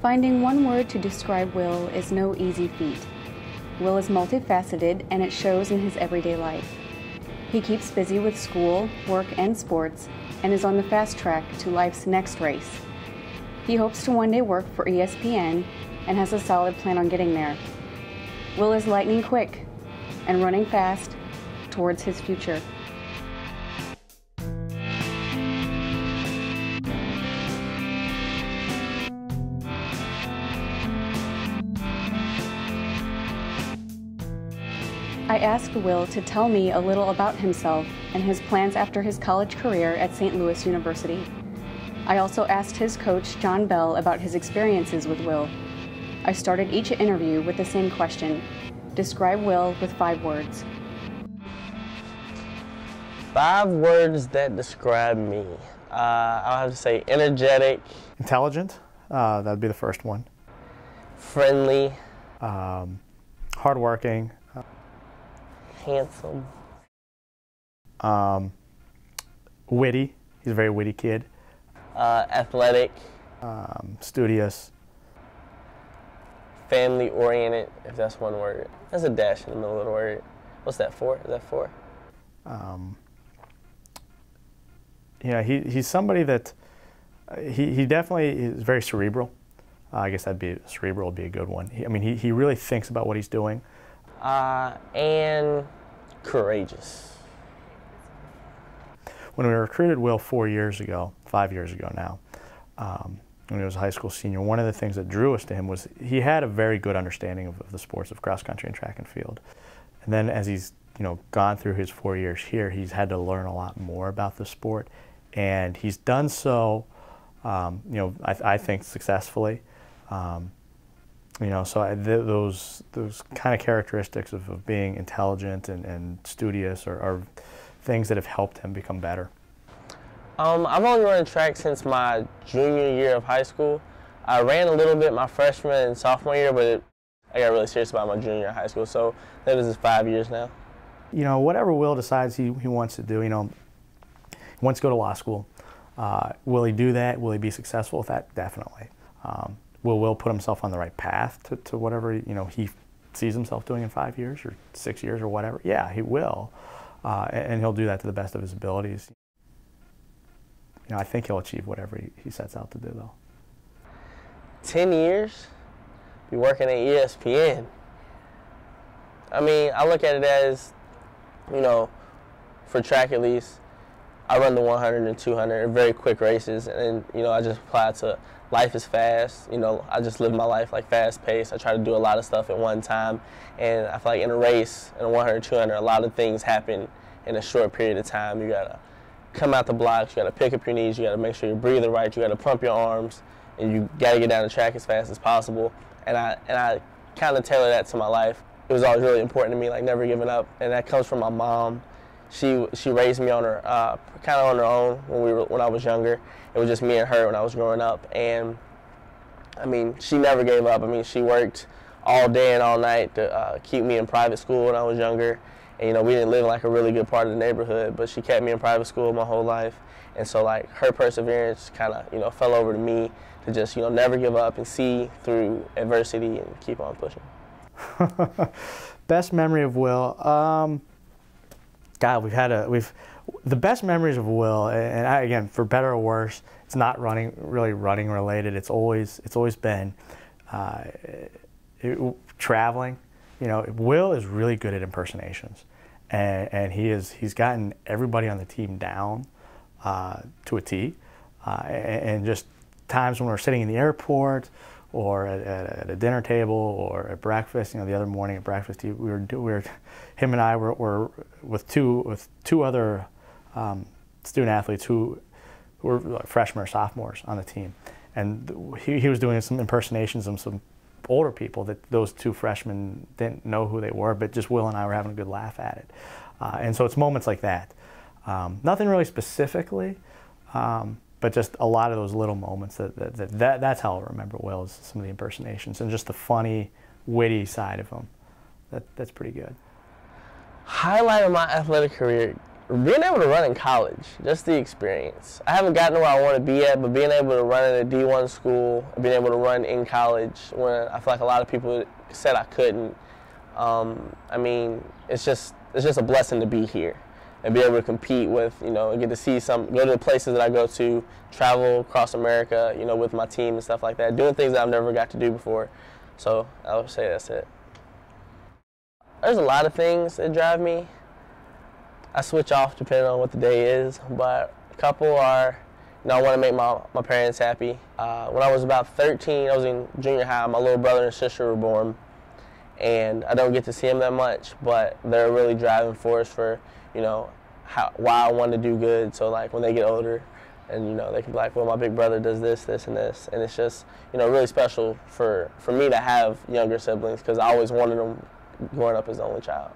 Finding one word to describe Will is no easy feat. Will is multifaceted, and it shows in his everyday life. He keeps busy with school, work, and sports, and is on the fast track to life's next race. He hopes to one day work for ESPN and has a solid plan on getting there. Will is lightning quick and running fast towards his future. I asked Will to tell me a little about himself and his plans after his college career at St. Louis University. I also asked his coach, John Bell, about his experiences with Will. I started each interview with the same question. Describe Will with 5 words. 5 words that describe me. I'll have to say energetic. Intelligent, that would be the first one. Friendly. Hardworking. Handsome. Witty. He's a very witty kid. Athletic. Studious. Family oriented, if that's one word. There's a dash in the middle of the word. What's that for? Is that for? Yeah, he's somebody that he definitely is very cerebral. I guess cerebral would be a good one. He really thinks about what he's doing. And courageous. When we recruited Will 5 years ago now, when he was a high school senior, one of the things that drew us to him was he had a very good understanding of the sports of cross country and track and field. And then as he's gone through his 4 years here, he's had to learn a lot more about the sport, and he's done so, I think successfully. Those kind of characteristics of being intelligent and studious are things that have helped him become better. I've only run track since my junior year of high school. I ran a little bit my freshman and sophomore year, but I got really serious about my junior year of high school, so that is 5 years now. Whatever Will decides he wants to do, he wants to go to law school. Will he do that? Will he be successful with that? Definitely. Will Will put himself on the right path to whatever he sees himself doing in 5 years or 6 years or whatever? Yeah, he will, and he'll do that to the best of his abilities. I think he'll achieve whatever he sets out to do, though. 10 years, be working at ESPN. I look at it as, for track at least, I run the 100 and 200, very quick races, and I just apply to life is fast. I just live my life like fast paced. I try to do a lot of stuff at one time, and I feel like in a race, in a 100, 200, a lot of things happen in a short period of time. You gotta come out the blocks, you gotta pick up your knees, you gotta make sure you're breathing right, you gotta pump your arms, and you gotta get down the track as fast as possible. And I kind of tailor that to my life. It was always really important to me, like never giving up, and that comes from my mom. She raised me on her kind of on her own when I was younger. It was just me and her when I was growing up, and she never gave up. She worked all day and all night to keep me in private school when I was younger. And we didn't live in like a really good part of the neighborhood, but she kept me in private school my whole life. And so her perseverance kind of fell over to me to just never give up and see through adversity and keep on pushing. Best memory of Will. God, the best memories of Will, and again, for better or worse, it's not really running related. It's always been traveling. Will is really good at impersonations, and he's gotten everybody on the team down to a T. And just times when we're sitting in the airport, or at a dinner table, or at breakfast. The other morning at breakfast, him and I were with two other student athletes who were like freshmen or sophomores on the team, and he was doing some impersonations of some older people that those 2 freshmen didn't know who they were, but just Will and I were having a good laugh at it. And so it's moments like that. Nothing really specifically. But just a lot of those little moments that's how I'll remember Will, is some of the impersonations and just the funny, witty side of him. That's pretty good. Highlight of my athletic career, Being able to run in college, just the experience. I haven't gotten to where I want to be at, but being able to run in a D1 school, being able to run in college when I feel like a lot of people said I couldn't, I mean, it's just a blessing to be here and be able to compete with, you know, and get to see go to the places that I go to, travel across America, you know, with my team and stuff like that, doing things that I've never got to do before. So I would say that's it. There's a lot of things that drive me. I switch off depending on what the day is, but a couple are, you know, I want to make my parents happy. When I was about 13, I was in junior high, my little brother and sister were born, and I don't get to see them that much, but they're a really driving force for, you know, why I want to do good. So like when they get older, and you know, they can be like, well, my big brother does this, this, and this, and it's just, you know, really special for me to have younger siblings, because I always wanted them growing up as the only child.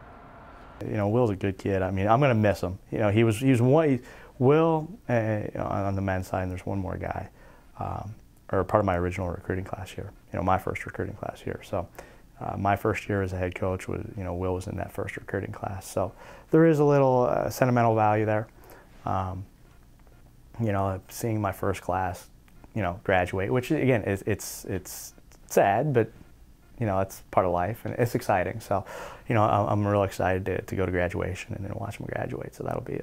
You know, Will's a good kid. I mean, I'm going to miss him. You know, he was one. Will, on the men's side, and there's one more guy, or part of my original recruiting class here. You know, my first recruiting class here. So, my first year as a head coach was, you know, Will was in that first recruiting class. So, there is a little sentimental value there. You know, seeing my first class, you know, graduate, which again it's sad, but you know, it's part of life and it's exciting. So, you know, I'm real excited to go to graduation and then watch him graduate. So that'll be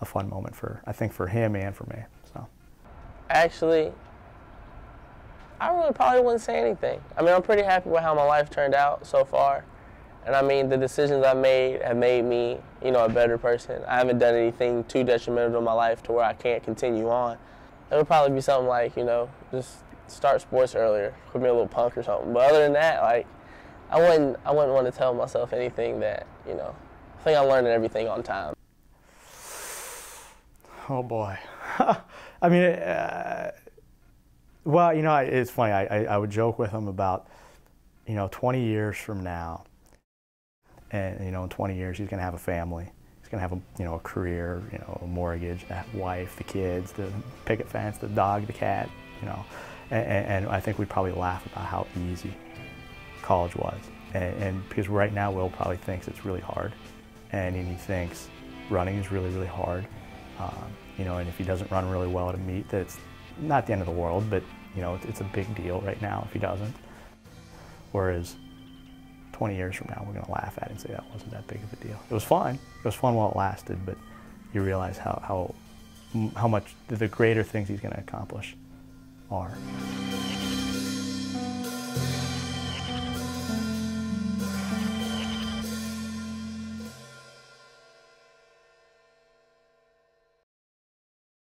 a fun moment I think for him and for me. So, actually, I really probably wouldn't say anything. I mean, I'm pretty happy with how my life turned out so far. And I mean, the decisions I made have made me, you know, a better person. I haven't done anything too detrimental to my life to where I can't continue on. It would probably be something like, you know, just start sports earlier, put me a little punk or something. But other than that, like, I wouldn't want to tell myself anything that, you know, I think I'm learning everything on time. Oh boy. I mean, well, you know, it's funny. I would joke with him about, you know, 20 years from now, and you know, in 20 years he's going to have a family. He's going to have you know, a career, you know, a mortgage, a wife, the kids, the picket fence, the dog, the cat, you know. And I think we'd probably laugh about how easy college was. And because right now Will probably thinks it's really hard. And he thinks running is really, really hard. You know, and if he doesn't run really well at a meet, that's not the end of the world, but you know, it's a big deal right now if he doesn't. Whereas 20 years from now, we're going to laugh at it and say that wasn't that big of a deal. It was fun. It was fun while it lasted, but you realize how much the greater things he's going to accomplish are.